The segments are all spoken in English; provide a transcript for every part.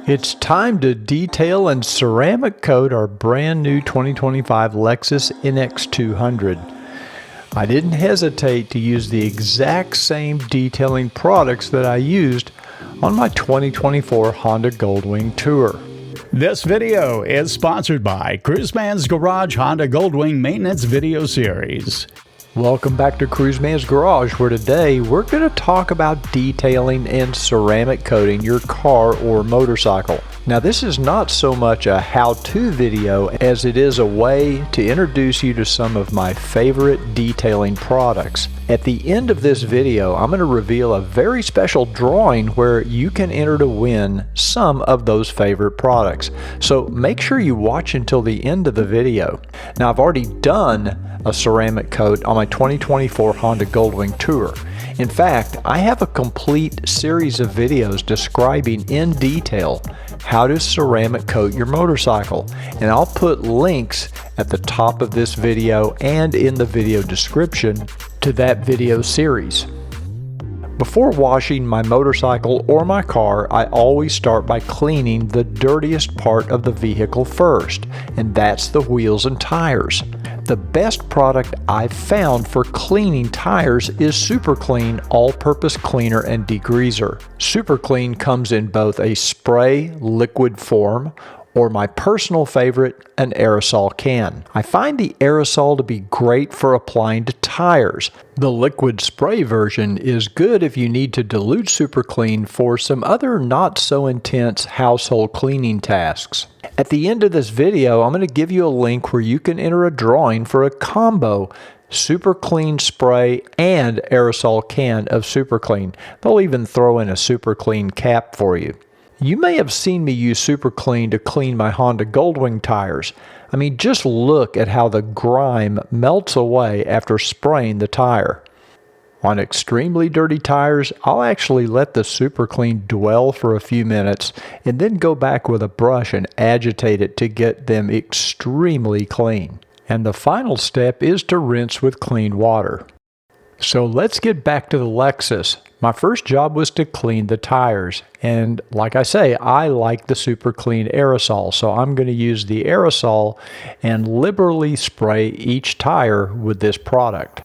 It's time to detail and ceramic coat our brand new 2025 Lexus NX 200. I didn't hesitate to use the exact same detailing products that I used on my 2024 Honda Goldwing Tour. This video is sponsored by Cruiseman's Garage Honda Goldwing Maintenance Video Series. Welcome back to Cruiseman's Garage, where today we're going to talk about detailing and ceramic coating your car or motorcycle. Now, this is not so much a how-to video as it is a way to introduce you to some of my favorite detailing products. At the end of this video, I'm going to reveal a very special drawing where you can enter to win some of those favorite products. So make sure you watch until the end of the video. Now, I've already done a ceramic coat on my 2024 Honda Goldwing Tour. In fact, I have a complete series of videos describing in detail how to ceramic coat your motorcycle, and I'll put links at the top of this video and in the video description to that video series. Before washing my motorcycle or my car, I always start by cleaning the dirtiest part of the vehicle first, and that's the wheels and tires. The best product I've found for cleaning tires is Super Clean All-Purpose Cleaner and Degreaser. Super Clean comes in both a spray liquid form or my personal favorite, an aerosol can. I find the aerosol to be great for applying to tires. The liquid spray version is good if you need to dilute Super Clean for some other not so intense household cleaning tasks. At the end of this video, I'm going to give you a link where you can enter a drawing for a combo Super Clean spray and aerosol can of Super Clean. They'll even throw in a Super Clean cap for you. You may have seen me use Super Clean to clean my Honda Goldwing tires. I mean, just look at how the grime melts away after spraying the tire. On extremely dirty tires, I'll actually let the Super Clean dwell for a few minutes and then go back with a brush and agitate it to get them extremely clean. And the final step is to rinse with clean water. So let's get back to the Lexus. My first job was to clean the tires, and like I say, I like the Super Clean aerosol, so I'm going to use the aerosol and liberally spray each tire with this product.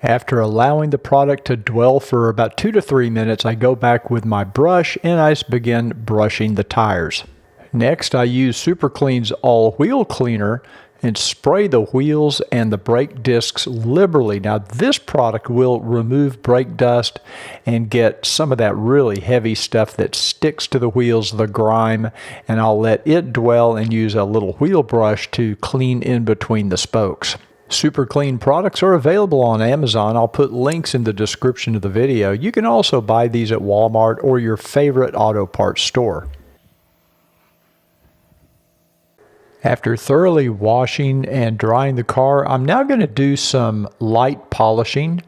After allowing the product to dwell for about 2 to 3 minutes, I go back with my brush and I begin brushing the tires. Next, I use Super Clean's all-wheel cleaner and spray the wheels and the brake discs liberally. Now, this product will remove brake dust and get some of that really heavy stuff that sticks to the wheels, the grime, and I'll let it dwell and use a little wheel brush to clean in between the spokes. Super Clean products are available on Amazon. I'll put links in the description of the video. You can also buy these at Walmart or your favorite auto parts store. After thoroughly washing and drying the car, I'm now going to do some light polishing.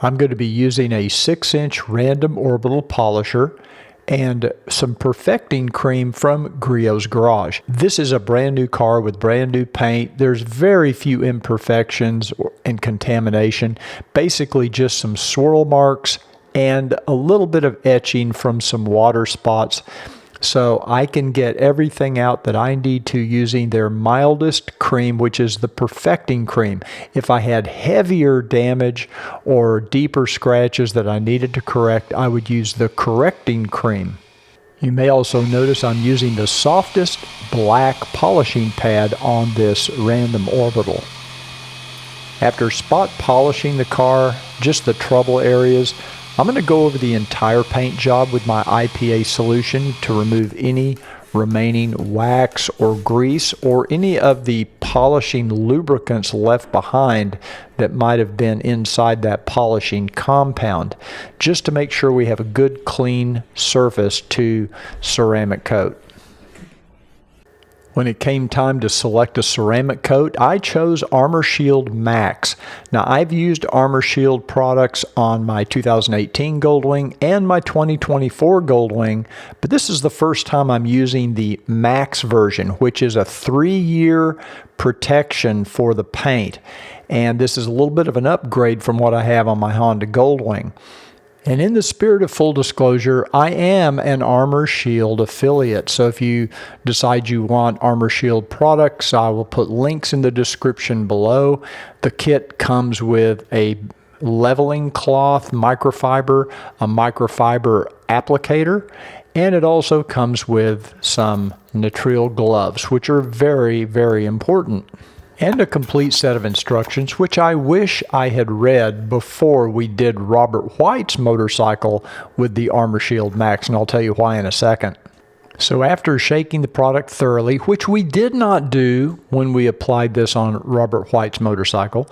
I'm going to be using a 6-inch random orbital polisher and some perfecting cream from Griot's Garage. This is a brand new car with brand new paint. There's very few imperfections and contamination. Basically just some swirl marks and a little bit of etching from some water spots. So I can get everything out that I need to using their mildest cream, which is the perfecting cream. If I had heavier damage or deeper scratches that I needed to correct, I would use the correcting cream. You may also notice I'm using the softest black polishing pad on this random orbital. After spot polishing the car, just the trouble areas, I'm going to go over the entire paint job with my IPA solution to remove any remaining wax or grease or any of the polishing lubricants left behind that might have been inside that polishing compound, just to make sure we have a good clean surface to ceramic coat. When it came time to select a ceramic coat, I chose Armor Shield Max. Now, I've used Armor Shield products on my 2018 Goldwing and my 2024 Goldwing, but this is the first time I'm using the Max version, which is a 3-year protection for the paint. And this is a little bit of an upgrade from what I have on my Honda Goldwing. And in the spirit of full disclosure, I am an Armor Shield affiliate. So if you decide you want Armor Shield products, I will put links in the description below. The kit comes with a leveling cloth microfiber, a microfiber applicator, and it also comes with some nitrile gloves, which are very, very important. And a complete set of instructions, which I wish I had read before we did Robert White's motorcycle with the Armor Shield Max, and I'll tell you why in a second. So after shaking the product thoroughly, which we did not do when we applied this on Robert White's motorcycle,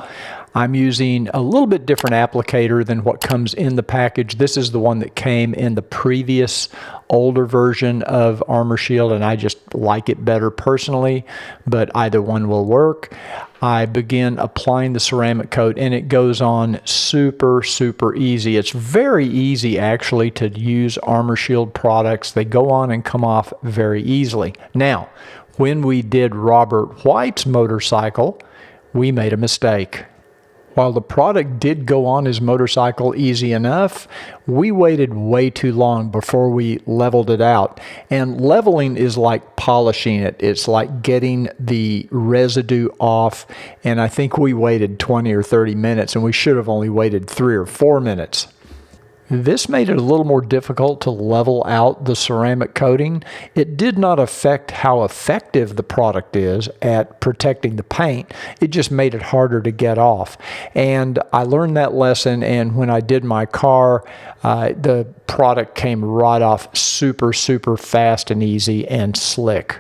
I'm using a little bit different applicator than what comes in the package. This is the one that came in the previous older version of Armor Shield, and I just like it better personally, but either one will work. I begin applying the ceramic coat, and it goes on super, super easy. It's very easy actually to use Armor Shield products. They go on and come off very easily. Now, when we did Robert White's motorcycle, we made a mistake. While the product did go on his motorcycle easy enough, we waited way too long before we leveled it out. And leveling is like polishing it. It's like getting the residue off. And I think we waited 20 or 30 minutes, and we should have only waited 3 or 4 minutes. This made it a little more difficult to level out the ceramic coating. It did not affect how effective the product is at protecting the paint. It just made it harder to get off. And I learned that lesson, and when I did my car, the product came right off super, super fast and easy and slick.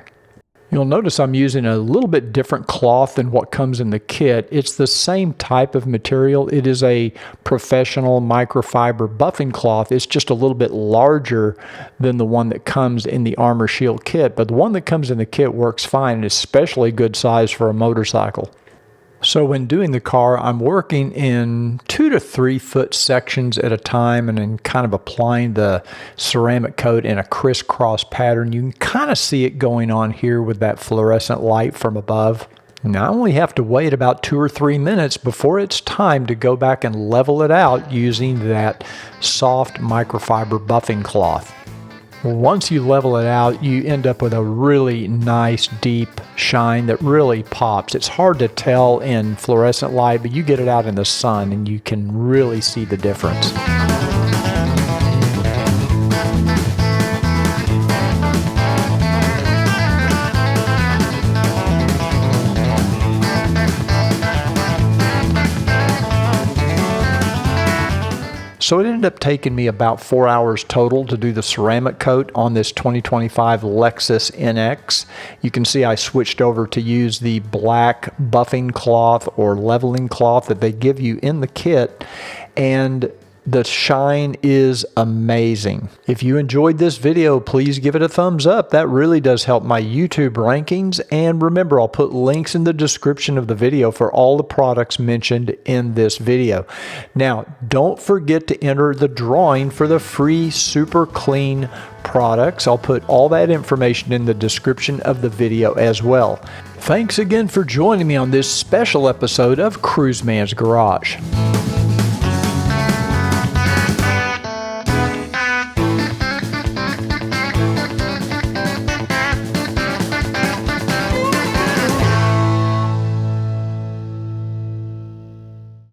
You'll notice I'm using a little bit different cloth than what comes in the kit. It's the same type of material. It is a professional microfiber buffing cloth. It's just a little bit larger than the one that comes in the Armor Shield kit, but the one that comes in the kit works fine, and especially good size for a motorcycle. So when doing the car, I'm working in 2 to 3 foot sections at a time, and then kind of applying the ceramic coat in a crisscross pattern. You can kind of see it going on here with that fluorescent light from above. Now I only have to wait about 2 or 3 minutes before it's time to go back and level it out using that soft microfiber buffing cloth. Once you level it out, you end up with a really nice deep shine that really pops. It's hard to tell in fluorescent light, but you get it out in the sun and you can really see the difference. So it ended up taking me about 4 hours total to do the ceramic coat on this 2025 Lexus NX. You can see I switched over to use the black buffing cloth or leveling cloth that they give you in the kit, and the shine is amazing. If you enjoyed this video, please give it a thumbs up. That really does help my YouTube rankings. And remember, I'll put links in the description of the video for all the products mentioned in this video. Now, don't forget to enter the drawing for the free Super Clean products. I'll put all that information in the description of the video as well. Thanks again for joining me on this special episode of Cruiseman's Garage.